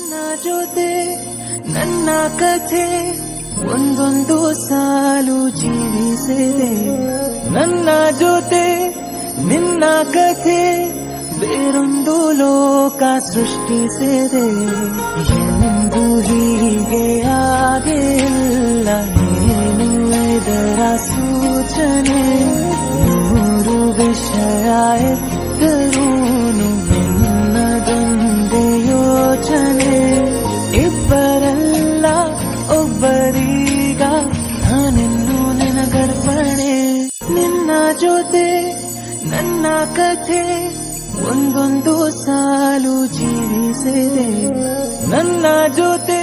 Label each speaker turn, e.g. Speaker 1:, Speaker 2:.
Speaker 1: ನಿನ್ನ ಜೊತೆ ನನ್ನ ಕಥೆ ಒಂದೊಂದು ಸಾಲು ಜೀವಿಸಿದೆ. ನನ್ನ ಜೊತೆ ನಿನ್ನ ಕಥೆ ಬೇರೊಂದು ಲೋಕ ಸೃಷ್ಟಿಸಿದೆ. ಎಂದು ಹೀಗೆ ಆಗಿಲ್ಲ, ಏನು ಇದರ ಸೂಚನೆ? ನೂರು ವಿಷಯ ಎತ್ತರೂನು ನಿನ್ನದೊಂದೇ ಯೋಚನೆ. ಇಬ್ಬರಲ್ಲ ಒಬ್ಬರೀಗ ನಾನಿನ್ನು ನಿನಗರ್ಪಣೆ. ನಿನ್ನ ಜೊತೆ ನನ್ನ ಕಥೆ ಒಂದೊಂದು ಸಾಲು ಜೀವಿಸಿದೆ. ನನ್ನ ಜೊತೆ